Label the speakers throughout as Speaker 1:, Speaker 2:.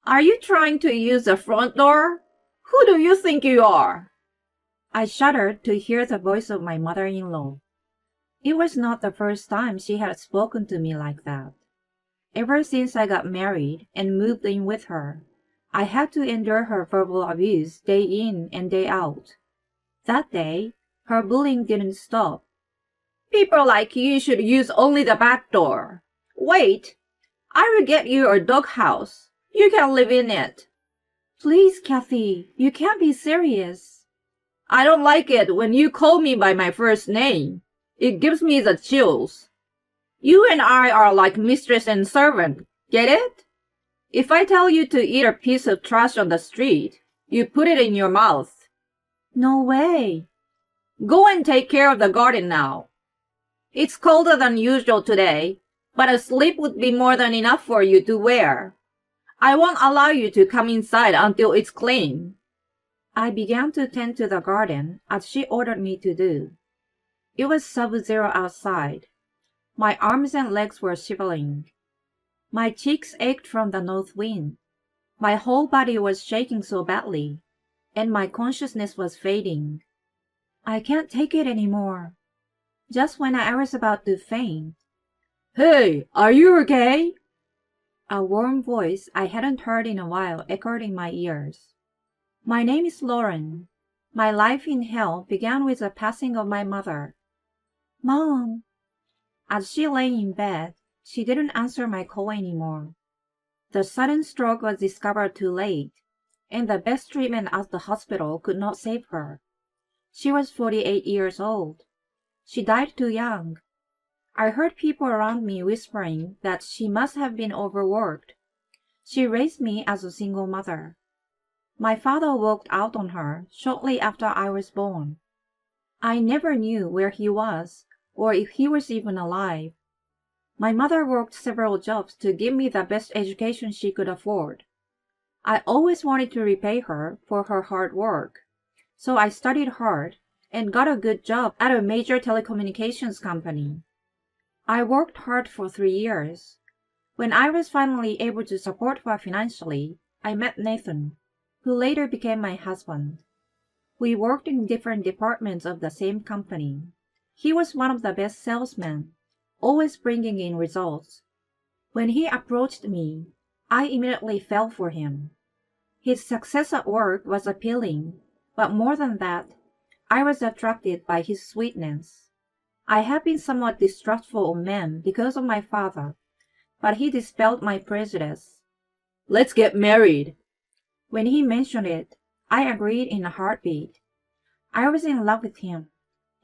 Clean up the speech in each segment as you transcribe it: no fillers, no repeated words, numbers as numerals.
Speaker 1: Are you trying to use the front door? Who do you think you are? I shuddered to hear the voice of my mother-in-law. It was not the first time she had spoken to me like that. Ever since I got married and moved in with her, I had to endure her verbal abuse day in and day out. That day, her bullying didn't stop. People like you should use only the back door. Wait, I will get you a doghouse. You can live in it. Please, Kathy, you can't be serious. I don't like it when you call me by my first name. It gives me the chills. You and I are like mistress and servant. Get it? If I tell you to eat a piece of trash on the street, you put it in your mouth. No way. Go and take care of the garden now. It's colder than usual today, but a slip would be more than enough for you to wear. I won't allow you to come inside until it's clean. I began to tend to the garden as she ordered me to do. It was sub-zero outside. My arms and legs were shivering. My cheeks ached from the north wind. My whole body was shaking so badly, and my consciousness was fading. I can't take it anymore. Just when I was about to faint. Hey, are you okay? A warm voice I hadn't heard in a while echoed in my ears. My name is Lauren. My life in hell began with the passing of my mother. Mom. As she lay in bed, she didn't answer my call anymore. The sudden stroke was discovered too late, and the best treatment at the hospital could not save her. She was 48 years old. She died too young. I heard people around me whispering that she must have been overworked. She raised me as a single mother. My father walked out on her shortly after I was born. I never knew where he was or if he was even alive. My mother worked several jobs to give me the best education she could afford. I always wanted to repay her for her hard work, so I studied hard and got a good job at a major telecommunications company. I worked hard for 3 years. When I was finally able to support her financially, I met Nathan, who later became my husband. We worked in different departments of the same company. He was one of the best salesmen, always bringing in results. When he approached me, I immediately fell for him. His success at work was appealing, but more than that, I was attracted by his sweetness. I have been somewhat distrustful of men because of my father, but he dispelled my prejudice. Let's get married. When he mentioned it, I agreed in a heartbeat. I was in love with him,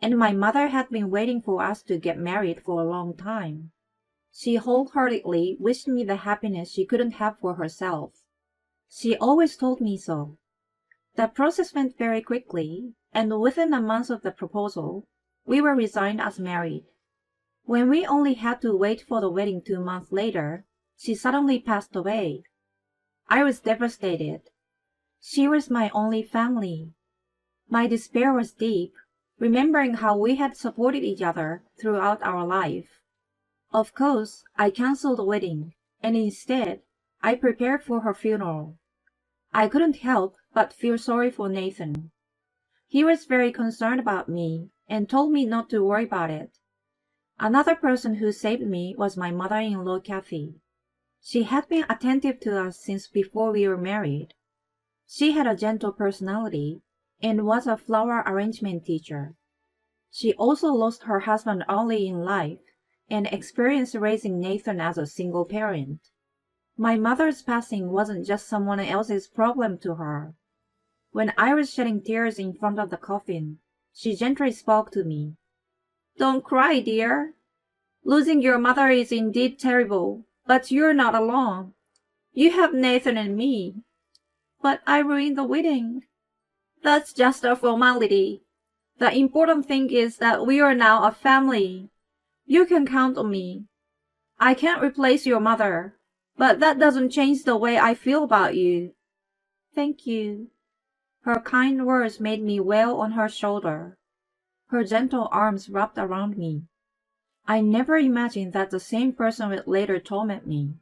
Speaker 1: and my mother had been waiting for us to get married for a long time. She wholeheartedly wished me the happiness she couldn't have for herself. She always told me so. The process went very quickly, and within a month of the proposal, we were resigned as married. When we only had to wait for the wedding 2 months later, she suddenly passed away. I was devastated. She was my only family. My despair was deep, remembering how we had supported each other throughout our life. Of course, I canceled the wedding, and instead, I prepared for her funeral. I couldn't help but feel sorry for Nathan. He was very concerned about me and told me not to worry about it. Another person who saved me was my mother-in-law, Kathy. She had been attentive to us since before we were married. She had a gentle personality and was a flower arrangement teacher. She also lost her husband early in life and experienced raising Nathan as a single parent. My mother's passing wasn't just someone else's problem to her. When I was shedding tears in front of the coffin, she gently spoke to me. Don't cry, dear. Losing your mother is indeed terrible, but you're not alone. You have Nathan and me. But I ruined the wedding. That's just a formality. The important thing is that we are now a family. You can count on me. I can't replace your mother, but that doesn't change the way I feel about you. Thank you. Her kind words made me wail on her shoulder. Her gentle arms wrapped around me. I never imagined that the same person would later torment me.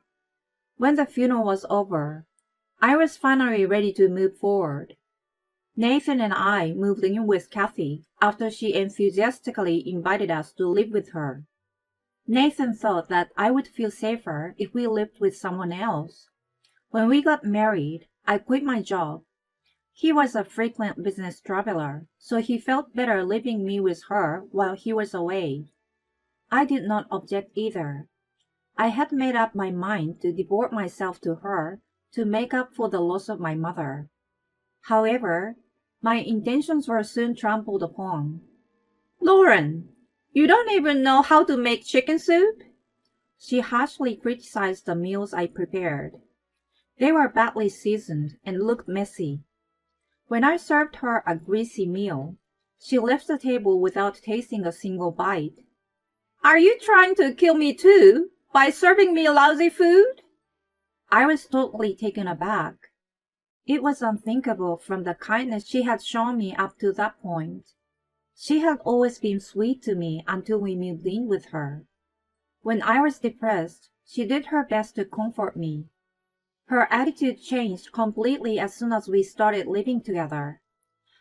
Speaker 1: When the funeral was over, I was finally ready to move forward. Nathan and I moved in with Kathy after she enthusiastically invited us to live with her. Nathan thought that I would feel safer if we lived with someone else. When we got married, I quit my job. He was a frequent business traveler, so he felt better leaving me with her while he was away. I did not object either. I had made up my mind to devote myself to her to make up for the loss of my mother. However, my intentions were soon trampled upon. "Lauren, you don't even know how to make chicken soup?" She harshly criticized the meals I prepared. They were badly seasoned and looked messy. When I served her a greasy meal, she left the table without tasting a single bite. "Are you trying to kill me too, by serving me lousy food?" I was totally taken aback. It was unthinkable from the kindness she had shown me up to that point. She had always been sweet to me until we moved in with her. When I was depressed, she did her best to comfort me. Her attitude changed completely as soon as we started living together.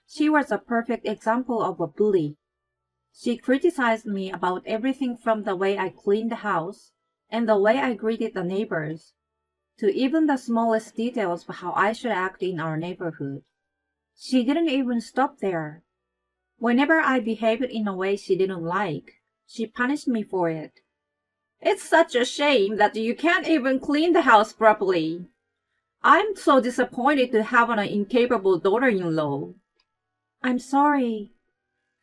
Speaker 1: She was a perfect example of a bully. She criticized me about everything from the way I cleaned the house and the way I greeted the neighbors, to even the smallest details of how I should act in our neighborhood. She didn't even stop there. Whenever I behaved in a way she didn't like, she punished me for it. "It's such a shame that you can't even clean the house properly. I'm so disappointed to have an incapable daughter-in-law." "I'm sorry."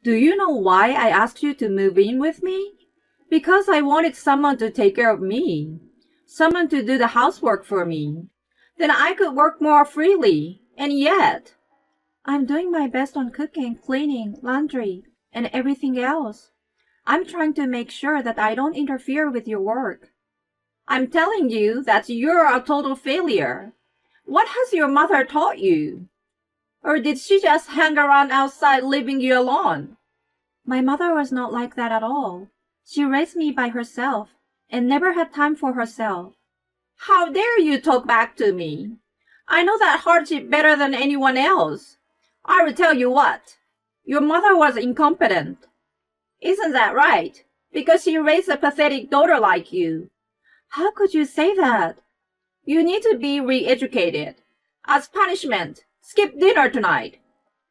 Speaker 1: "Do you know why I asked you to move in with me? Because I wanted someone to take care of me. Someone to do the housework for me. Then I could work more freely. And yet—" "I'm doing my best on cooking, cleaning, laundry, and everything else. I'm trying to make sure that I don't interfere with your work." "I'm telling you that you're a total failure. What has your mother taught you? Or did she just hang around outside leaving you alone?" "My mother was not like that at all. She raised me by herself and never had time for herself." "How dare you talk back to me? I know that hardship better than anyone else. I will tell you what. Your mother was incompetent. Isn't that right? Because she raised a pathetic daughter like you." "How could you say that?" "You need to be re-educated. As punishment, skip dinner tonight.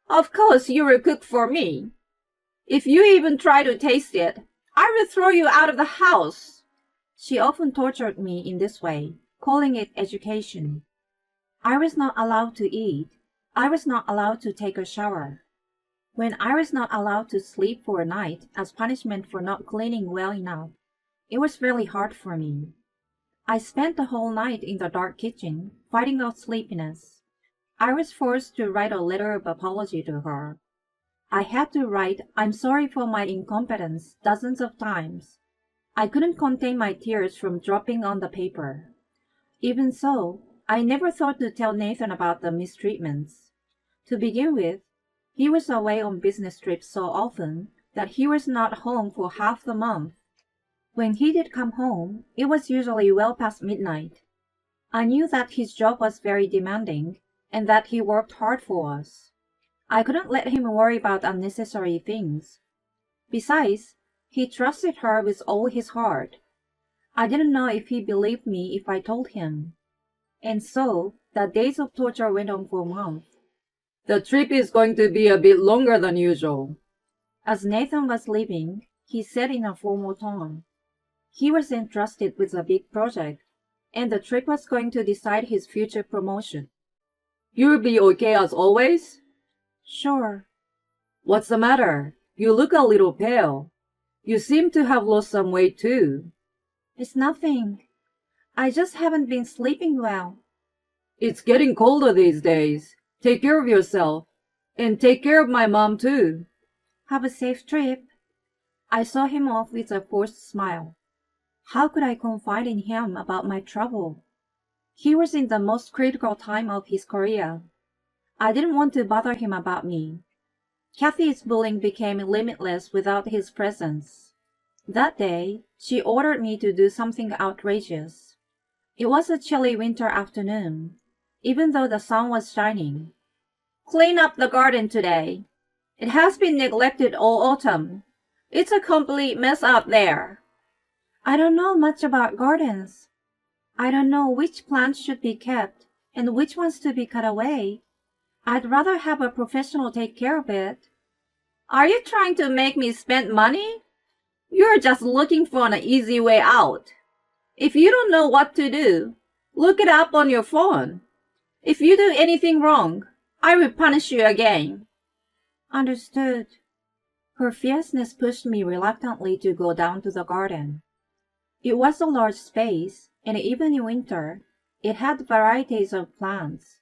Speaker 1: Of course you will cook for me. If you even try to taste it, I will throw you out of the house." She often tortured me in this way, calling it education. I was not allowed to eat. I was not allowed to take a shower. When I was not allowed to sleep for a night as punishment for not cleaning well enough, it was really hard for me. I spent the whole night in the dark kitchen, fighting off sleepiness. I was forced to write a letter of apology to her. I had to write, "I'm sorry for my incompetence," dozens of times. I couldn't contain my tears from dropping on the paper. Even so, I never thought to tell Nathan about the mistreatments. To begin with, he was away on business trips so often that he was not home for half the month. When he did come home, it was usually well past midnight. I knew that his job was very demanding and that he worked hard for us. I couldn't let him worry about unnecessary things. Besides, he trusted her with all his heart. I didn't know if he believed me if I told him. And so, the days of torture went on for months. "The trip is going to be a bit longer than usual." As Nathan was leaving, he said in a formal tone. He was entrusted with a big project, and the trip was going to decide his future promotion. "You'll be okay as always?" "Sure." "What's the matter? You look a little pale. You seem to have lost some weight too." "It's nothing. I just haven't been sleeping well." "It's getting colder these days. Take care of yourself. And take care of my mom too." "Have a safe trip." I saw him off with a forced smile. How could I confide in him about my trouble? He was in the most critical time of his career. I didn't want to bother him about me. Kathy's bullying became limitless without his presence. That day, she ordered me to do something outrageous. It was a chilly winter afternoon. even though the sun was shining. Clean up the garden today. It has been neglected all autumn. It's a complete mess up there. I don't know much about gardens. I don't know which plants should be kept and which ones to be cut away. I'd rather have a professional take care of it. Are you trying to make me spend money? You're just looking for an easy way out. If you don't know what to do, look it up on your phone. If you do anything wrong, I will punish you again. Understood. Her fierceness pushed me reluctantly to go down to the garden. It was a large space, and even in winter, it had varieties of plants.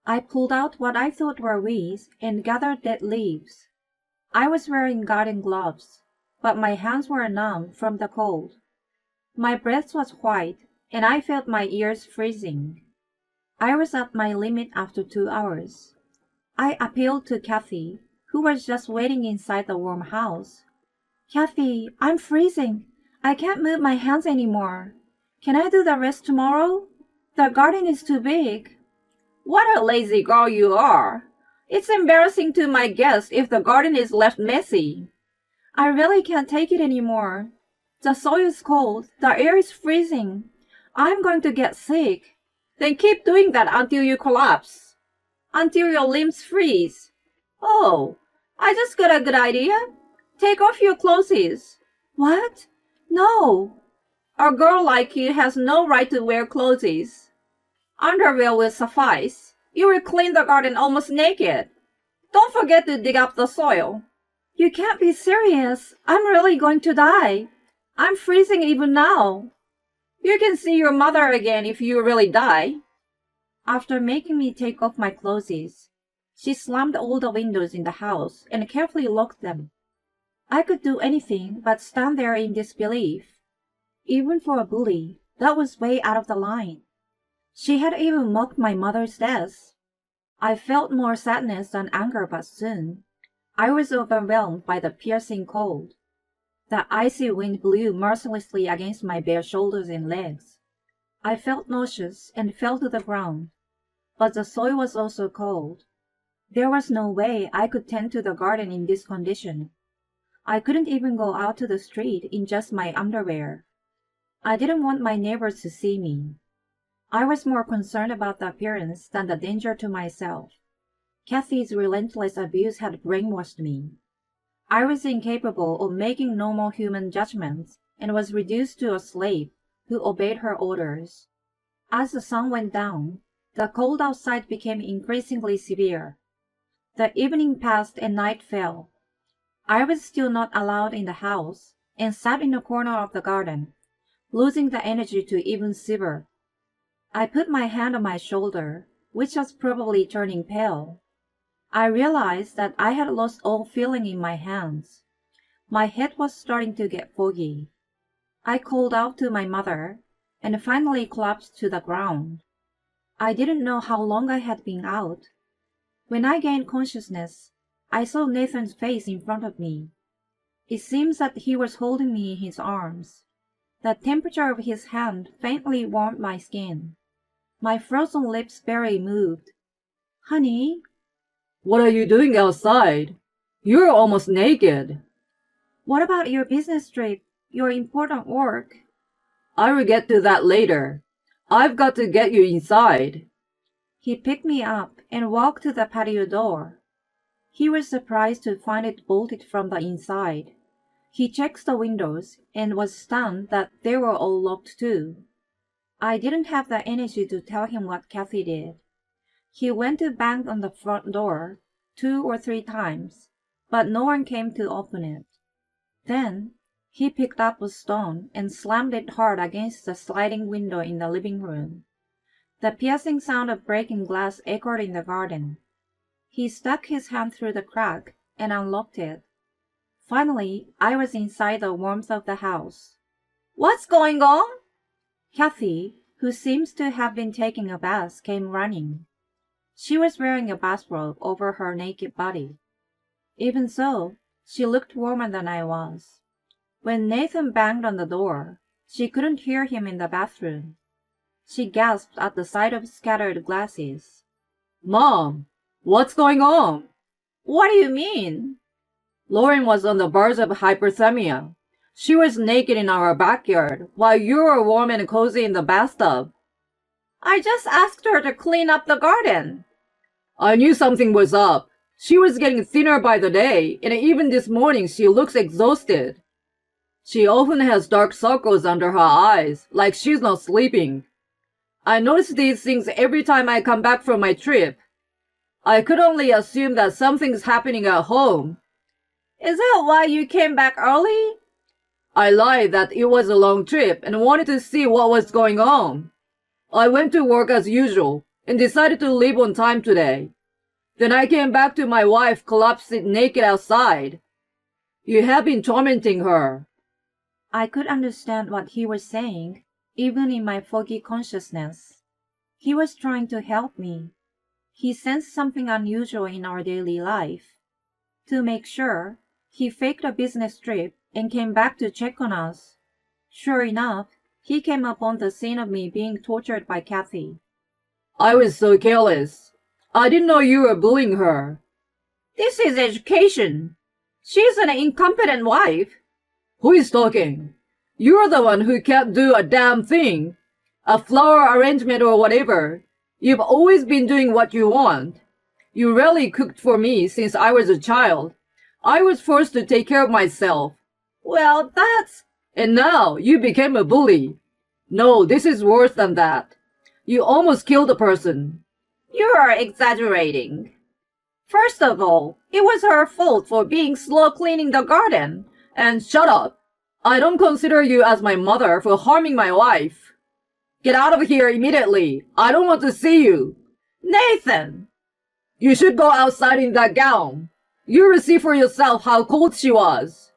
Speaker 1: I pulled out what I thought were weeds and gathered dead leaves. I was wearing garden gloves, but my hands were numb from the cold. My breath was white, and I felt my ears freezing. I was at my limit after 2 hours. I appealed to Kathy, who was just waiting inside the warm house. Kathy, I'm freezing. I can't move my hands anymore. Can I do the rest tomorrow? The garden is too big. What a lazy girl you are. It's embarrassing to my guests if the garden is left messy. I really can't take it anymore. The soil is cold. The air is freezing. I'm going to get sick. Then keep doing that until you collapse. Until your limbs freeze. Oh, I just got a good idea. Take off your clothes. What? No. A girl like you has no right to wear clothes. Underwear will suffice. You will clean the garden almost naked. Don't forget to dig up the soil. You can't be serious. I'm really going to die. I'm freezing even now. You can see your mother again if you really die. After making me take off my clothes, she slammed all the windows in the house and carefully locked them. I could do anything but stand there in disbelief. Even for a bully, that was way out of the line. She had even mocked my mother's death. I felt more sadness than anger, but soon I was overwhelmed by the piercing cold. The icy wind blew mercilessly against my bare shoulders and legs. I felt nauseous and fell to the ground, but the soil was also cold. There was no way I could tend to the garden in this condition. I couldn't even go out to the street in just my underwear. I didn't want my neighbors to see me. I was more concerned about the appearance than the danger to myself. Kathy's relentless abuse had brainwashed me. I was incapable of making normal human judgments and was reduced to a slave who obeyed her orders. As the sun went down, the cold outside became increasingly severe. The evening passed and night fell. I was still not allowed in the house and sat in a corner of the garden, losing the energy to even shiver. I put my hand on my shoulder, which was probably turning pale. I realized that I had lost all feeling in my hands. My head was starting to get foggy. I called out to my mother and finally collapsed to the ground. I didn't know how long I had been out. When I gained consciousness, I saw Nathan's face in front of me. It seems that he was holding me in his arms. The temperature of his hand faintly warmed my skin. My frozen lips barely moved. Honey? What are you doing outside? You're almost naked. What about your business trip, your important work? I will get to that later. I've got to get you inside. He picked me up and walked to the patio door. He was surprised to find it bolted from the inside. He checked the windows and was stunned that they were all locked too. I didn't have the energy to tell him what Kathy did. He went to bang on the front door 2 or 3 times, but no one came to open it. Then he picked up a stone and slammed it hard against the sliding window in the living room. The piercing sound of breaking glass echoed in the garden. He stuck his hand through the crack and unlocked it. Finally, I was inside the warmth of the house. What's going on? Kathy, who seems to have been taking a bath, came running. She was wearing a bathrobe over her naked body. Even so, she looked warmer than I was. When Nathan banged on the door, she couldn't hear him in the bathroom. She gasped at the sight of scattered glasses.
Speaker 2: Mom, what's going on?
Speaker 1: What do you mean?
Speaker 2: Lauren was on the verge of hyperthermia. She was naked in our backyard while you were warm and cozy in the bathtub.
Speaker 1: I just asked her to clean up the garden.
Speaker 2: I knew something was up. She was getting thinner by the day, and even this morning she looks exhausted. She often has dark circles under her eyes, like she's not sleeping. I notice these things every time I come back from my trip. I could only assume that something's happening at home.
Speaker 1: Is that why you came back early?
Speaker 2: I lied that it was a long trip and wanted to see what was going on. I went to work as usual and decided to leave on time today. Then I came back to my wife collapsed naked outside. You have been tormenting her.
Speaker 1: I could understand what he was saying, even in my foggy consciousness. He was trying to help me. He sensed something unusual in our daily life. To make sure, he faked a business trip and came back to check on us. Sure enough, he came upon the scene of me being tortured by Kathy.
Speaker 2: I was so careless. I didn't know you were bullying her.
Speaker 1: This is education. She's an incompetent wife.
Speaker 2: Who is talking? You're the one who can't do a damn thing. A flower arrangement or whatever. You've always been doing what you want. You rarely cooked for me since I was a child. I was forced to take care of myself.
Speaker 1: Well, that's...
Speaker 2: And now you became a bully. No, this is worse than that. You almost killed a person.
Speaker 1: You are exaggerating. First of all, it was her fault for being slow cleaning the garden.
Speaker 2: And shut up. I don't consider you as my mother for harming my wife. Get out of here immediately. I don't want to see you.
Speaker 1: Nathan!
Speaker 2: You should go outside in that gown. You will see for yourself how cold she was.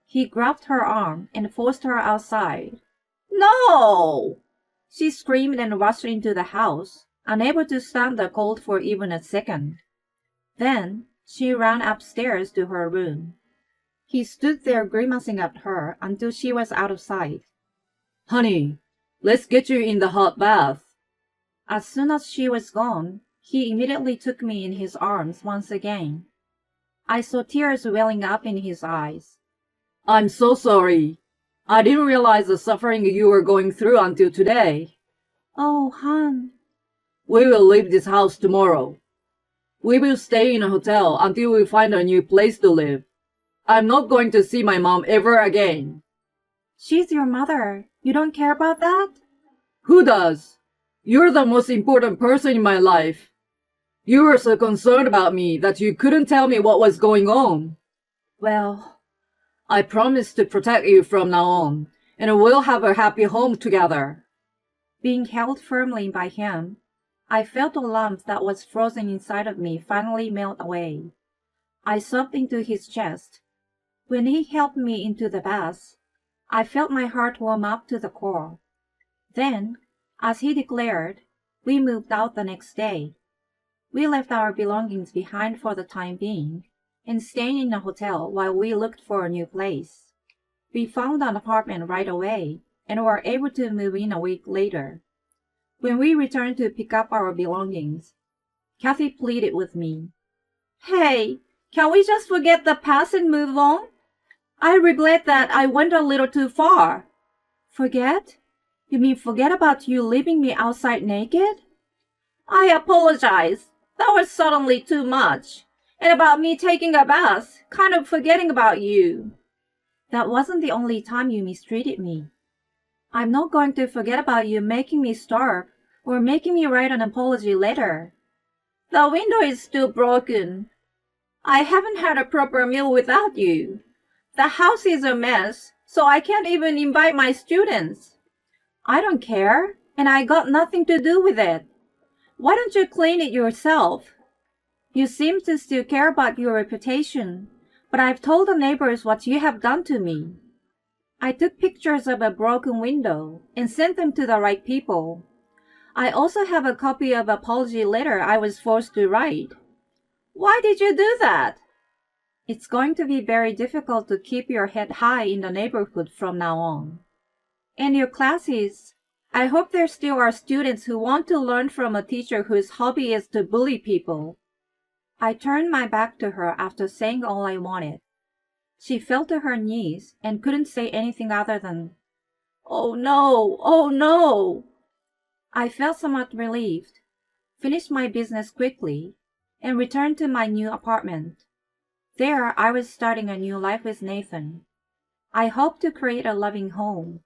Speaker 1: He grabbed her arm and forced her outside. No! She screamed and rushed into the house, unable to stand the cold for even a second. Then she ran upstairs to her room. He stood there grimacing at her until she was out of sight.
Speaker 2: Honey, let's get you in the hot bath.
Speaker 1: As soon as she was gone, he immediately took me in his arms once again. I saw tears welling up in his eyes.
Speaker 2: I'm so sorry. I didn't realize the suffering you were going through until today.
Speaker 1: Oh, hon.
Speaker 2: We will leave this house tomorrow. We will stay in a hotel until we find a new place to live. I'm not going to see my mom ever again.
Speaker 1: She's your mother. You don't care about that?
Speaker 2: Who does? You're the most important person in my life. You were so concerned about me that you couldn't tell me what was going on.
Speaker 1: Well,
Speaker 2: I promise to protect you from now on, and we'll have a happy home together.
Speaker 1: Being held firmly by him, I felt a lump that was frozen inside of me finally melt away. I sobbed into his chest. When he helped me into the bath, I felt my heart warm up to the core. Then, as he declared, we moved out the next day. We left our belongings behind for the time being and stayed in a hotel while we looked for a new place. We found an apartment right away and were able to move in a week later. When we returned to pick up our belongings, Kathy pleaded with me. Hey, can we just forget the past and move on? I regret that I went a little too far. Forget? You mean forget about you leaving me outside naked? I apologize. That was suddenly too much. And about me taking a bath, kind of forgetting about you. That wasn't the only time you mistreated me. I'm not going to forget about you making me starve or making me write an apology letter. The window is still broken. I haven't had a proper meal without you. The house is a mess, so I can't even invite my students. I don't care, and I got nothing to do with it. Why don't you clean it yourself? You seem to still care about your reputation, but I've told the neighbors what you have done to me. I took pictures of a broken window and sent them to the right people. I also have a copy of an apology letter I was forced to write. Why did you do that? It's going to be very difficult to keep your head high in the neighborhood from now on. And your classes, I hope there still are students who want to learn from a teacher whose hobby is to bully people. I turned my back to her after saying all I wanted. She fell to her knees and couldn't say anything other than, "Oh no, oh no." I felt somewhat relieved, finished my business quickly, and returned to my new apartment. There I was starting a new life with Nathan. I hoped to create a loving home,